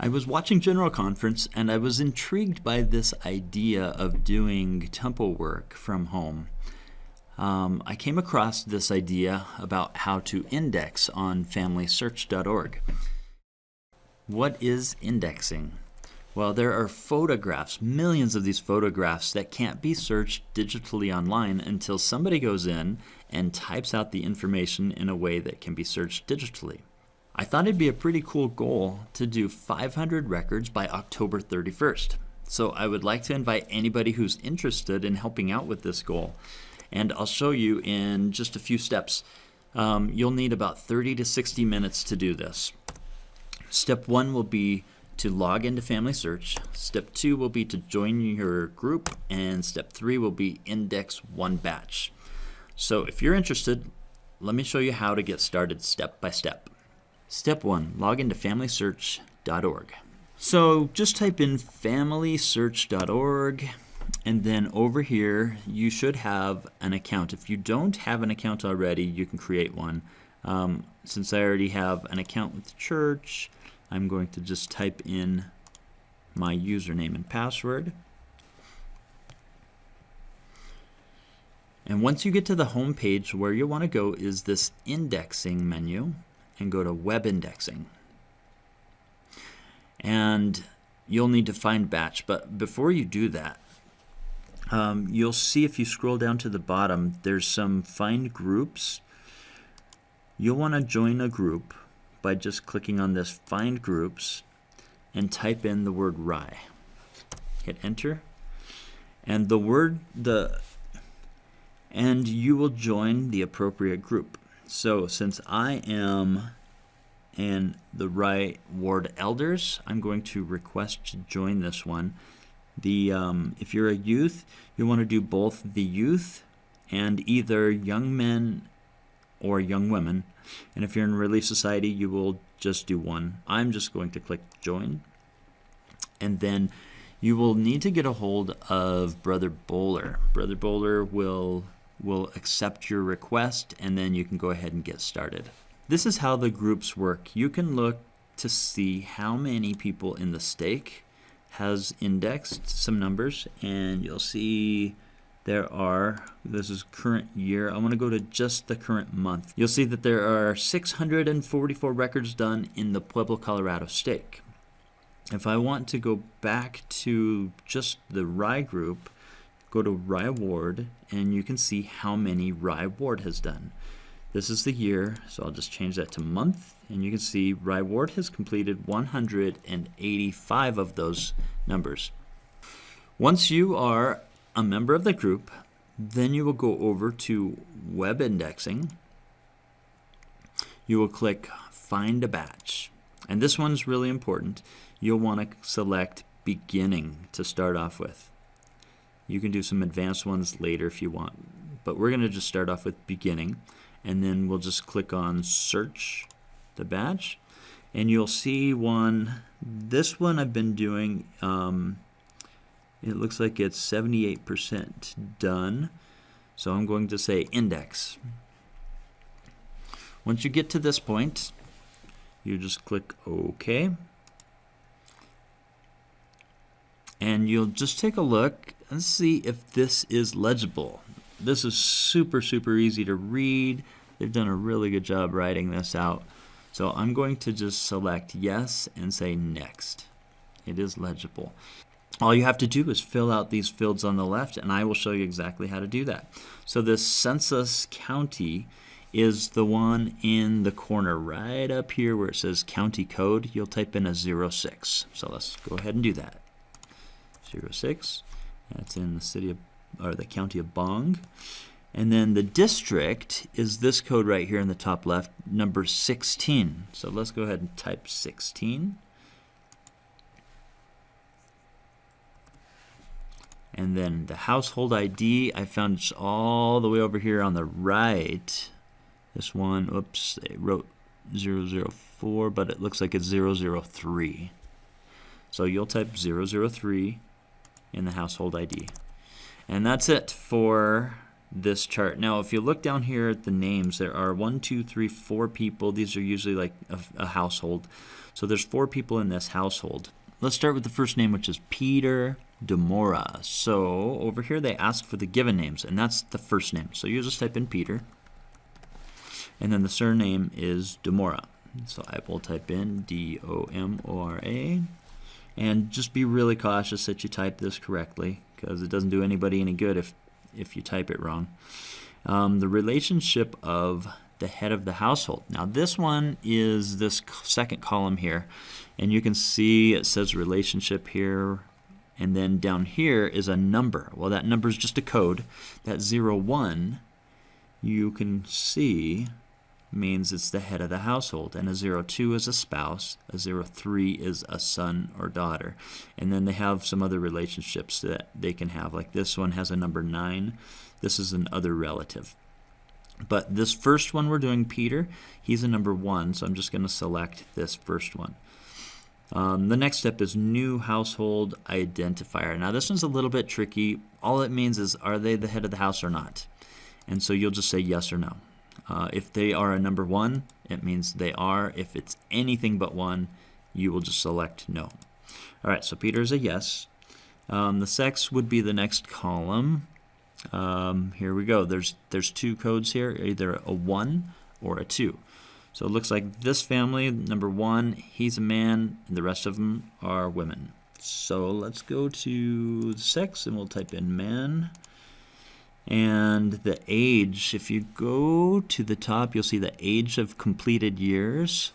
I was watching General Conference and I was intrigued by this idea of doing tempo work from home. I came across this idea about how to index on FamilySearch.org. What is indexing? Well, there are photographs, millions of these photographs that can't be searched digitally online until somebody goes in and types out the information in a way that can be searched digitally. I thought it'd be a pretty cool goal to do 500 records by October 31st. So I would like to invite anybody who's interested in helping out with this goal. And I'll show you in just a few steps. You'll need about 30 to 60 minutes to do this. Step 1 will be to log into Family Search. Step 2 will be to join your group. And step 3 will be index one batch. So if you're interested, let me show you how to get started step by step. Step 1, log into FamilySearch.org. So just type in FamilySearch.org, and then over here you should have an account. If you don't have an account already, you can create one. Since I already have an account with the church, I'm going to just type in my username and password. And once you get to the home page, where you want to go is this indexing menu, and go to web indexing. And you'll need to find batch, but before you do that, you'll see if you scroll down to the bottom, there's some find groups. You'll want to join a group by just clicking on this find groups and type in the word rye. Hit enter, and and you will join the appropriate group. So since I am in the Rye Ward Elders, I'm going to request to join this one. If you're a youth, you want to do both the youth and either young men or young women. And if you're in Relief Society, you will just do one. I'm just going to click join. And then you will need to get a hold of Brother Bowler. Brother Bowler will accept your request, and then you can go ahead and get started. This is how the groups work. You can look to see how many people in the stake has indexed some numbers, and you'll see this is current year. I want to go to just the current month. You'll see that there are 644 records done in the Pueblo, Colorado stake. If I want to go back to just the Rye group, go to Rye Ward, and you can see how many Rye Ward has done. This is the year, so I'll just change that to month, and you can see Rye Ward has completed 185 of those numbers. Once you are a member of the group, then you will go over to web indexing. You will click find a batch, and this one's really important. You'll want to select beginning to start off with. You can do some advanced ones later if you want, but we're going to just start off with beginning, and then we'll just click on search the batch, and you'll see one. This one I've been doing, it looks like it's 78% done, so I'm going to say index. Once you get to this point, you just click OK, and you'll just take a look and see if this is legible. This is super easy to read. They've done a really good job writing this out. So I'm going to just select yes and say next. It is legible. All you have to do is fill out these fields on the left, and I will show you exactly how to do that. So this census county is the one in the corner right up here where it says county code. You'll type in a 06. So let's go ahead and do that. 06. That's in the city of, or the county of Bong. And then the district is this code right here in the top left, number 16. So let's go ahead and type 16. And then the household ID, I found it's all the way over here on the right. This one, oops, they wrote 004, but it looks like it's 003. So you'll type 003 in the household ID. And that's it for this chart. Now, if you look down here at the names, there are 1, 2, 3, 4 people. These are usually like a household. So there's 4 people in this household. Let's start with the first name, which is Peter Demora. So over here they ask for the given names, and that's the first name. So you just type in Peter, and then the surname is Demora. So I will type in D-O-M-O-R-A, and just be really cautious that you type this correctly, because it doesn't do anybody any good if you type it wrong. The relationship of the head of the household. Now this one is this second column here, and you can see it says relationship here, and then down here is a number. Well, that number is just a code. That 01, you can see, means it's the head of the household, and a 02 is a spouse, a 03 is a son or daughter. And then they have some other relationships that they can have, like this one has a number 9. This is an other relative. But this first one we're doing, Peter, he's a number 1, so I'm just going to select this first one. The next step is new household identifier. Now this one's a little bit tricky. All it means is, are they the head of the house or not? And so you'll just say yes or no. If they are a number 1, it means they are. If it's anything but 1, you will just select no. All right, so Peter is a yes. The sex would be the next column. Here we go. There's 2 codes here, either a 1 or a 2. So it looks like this family, number 1, he's a man, and the rest of them are women. So let's go to sex, and we'll type in man. And the age, if you go to the top, you'll see the age of completed years.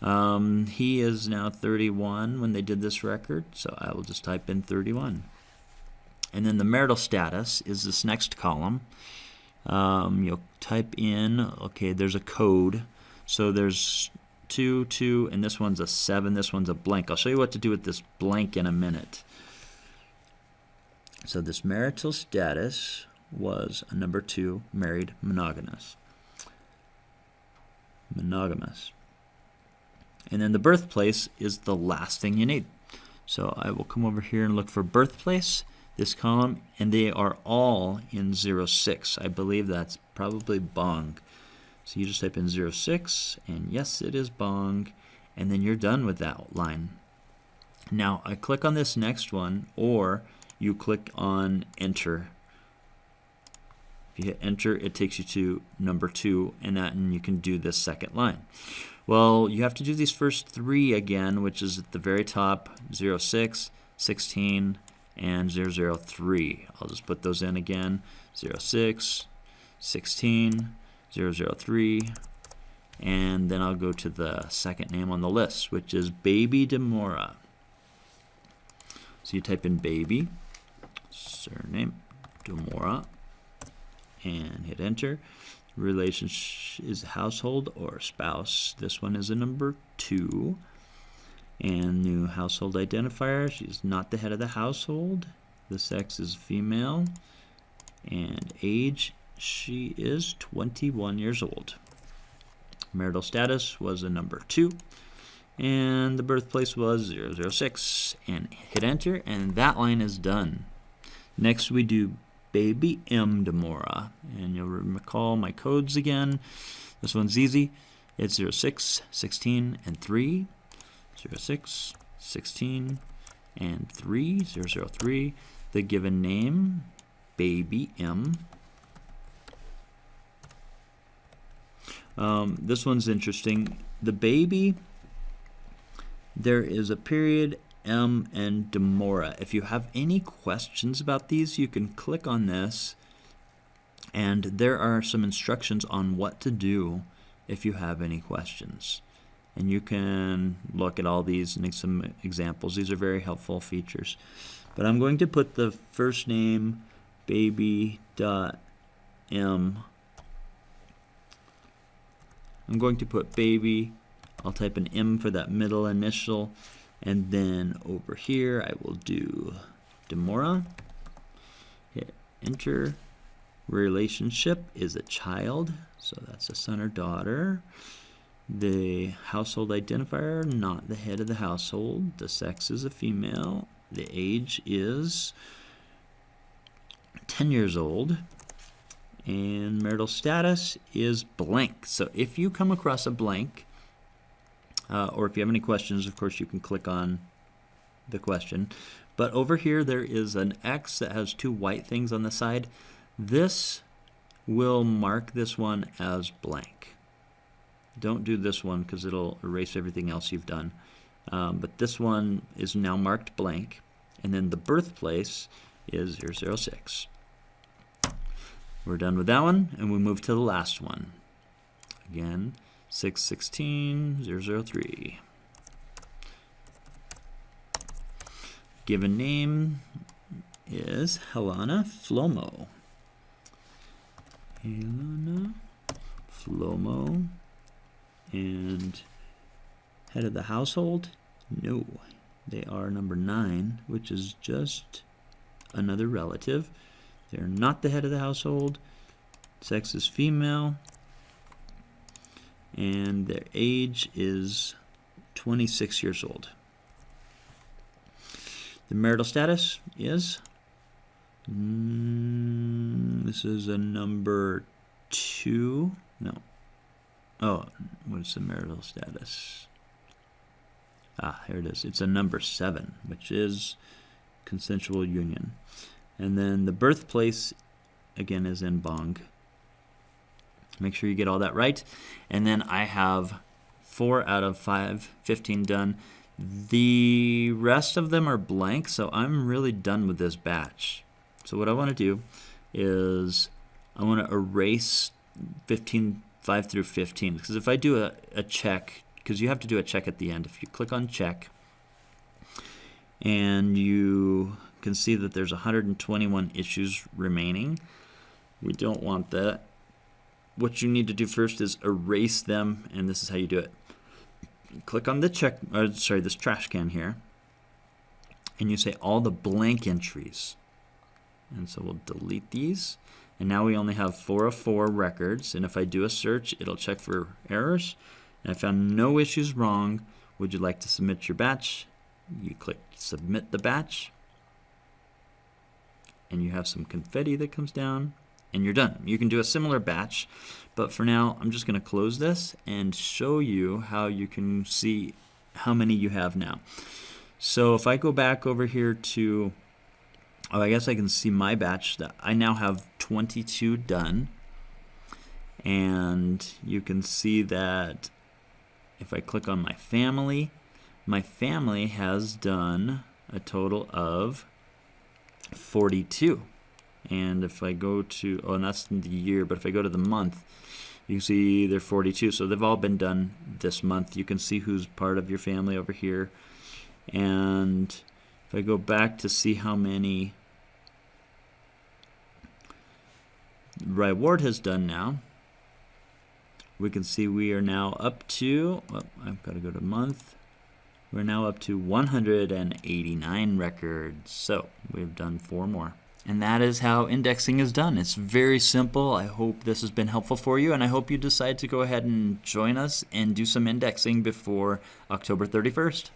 He is now 31 when they did this record, so I will just type in 31. And then the marital status is this next column. You'll type in, okay, there's a code. So there's 2, 2, and this one's a 7, this one's a blank. I'll show you what to do with this blank in a minute. So this marital status was a number 2, married, monogamous. Monogamous. And then the birthplace is the last thing you need. So I will come over here and look for birthplace, this column, and they are all in 06. I believe that's probably Bong. So you just type in 06, and yes, it is Bong, and then you're done with that line. Now I click on this next one, or you click on enter. If you hit enter, it takes you to number 2, and you can do this second line. Well, you have to do these first 3 again, which is at the very top, 06, 16, and 003. I'll just put those in again, 06, 16, 003, and then I'll go to the second name on the list, which is Baby Demora. So you type in baby, surname, Demora, and hit enter. Relationship is household or spouse. This one is a number 2. And new household identifier, she's not the head of the household. The sex is female. And age, she is 21 years old. Marital status was a number 2. And the birthplace was 006. And hit enter, and that line is done. Next we do Baby M. Demora. And you'll recall my codes again. This one's easy. It's 06, 16, and 3. 06, 16, and 3, 003. The given name, Baby M. This one's interesting. The baby, there is a period, M, and Demora. If you have any questions about these, you can click on this, and there are some instructions on what to do if you have any questions. And you can look at all these and make some examples. These are very helpful features. But I'm going to put the first name, baby.m. I'm going to put baby. I'll type an M for that middle initial. And then over here, I will do Demora. Hit enter. Relationship is a child. So that's a son or daughter. The household identifier, not the head of the household. The sex is a female. The age is 10 years old. And marital status is blank. So if you come across a blank, or if you have any questions, of course, you can click on the question. But over here, there is an X that has two white things on the side. This will mark this one as blank. Don't do this one because it'll erase everything else you've done. But this one is now marked blank. And then the birthplace is 006. We're done with that one, and we move to the last one. Again, 616-003. Given name is Helena Flomo. Helena Flomo. And head of the household? No. They are number 9, which is just another relative. They're not the head of the household. Sex is female. And their age is 26 years old. The marital status is, this is a number 2. No. Oh, what's the marital status? Here it is. It's a number 7, which is consensual union. And then the birthplace, again, is in Bong. Make sure you get all that right. And then I have 4 out of 5, 15 done. The rest of them are blank, so I'm really done with this batch. So what I want to do is I want to erase 5 through 15. Because if I do a check, because you have to do a check at the end. If you click on check, and you can see that there's 121 issues remaining. We don't want that. What you need to do first is erase them, and this is how you do it. Click on the this trash can here, and you say all the blank entries. And so we'll delete these. And now we only have 4 of 4 records, and if I do a search, it'll check for errors. And I found no issues wrong. Would you like to submit your batch? You click submit the batch, and you have some confetti that comes down, and you're done. You can do a similar batch, but for now, I'm just going to close this and show you how you can see how many you have now. So if I go back over here to, I guess I can see my batch. That I now have 22 done, and you can see that if I click on my family has done a total of 42. And if I go to, and that's the year, but if I go to the month, you can see they're 42. So they've all been done this month. You can see who's part of your family over here. And if I go back to see how many Rye Ward has done now, we can see we are now up to, I've got to go to month. We're now up to 189 records. So we've done 4 more. And that is how indexing is done. It's very simple. I hope this has been helpful for you, and I hope you decide to go ahead and join us and do some indexing before October 31st.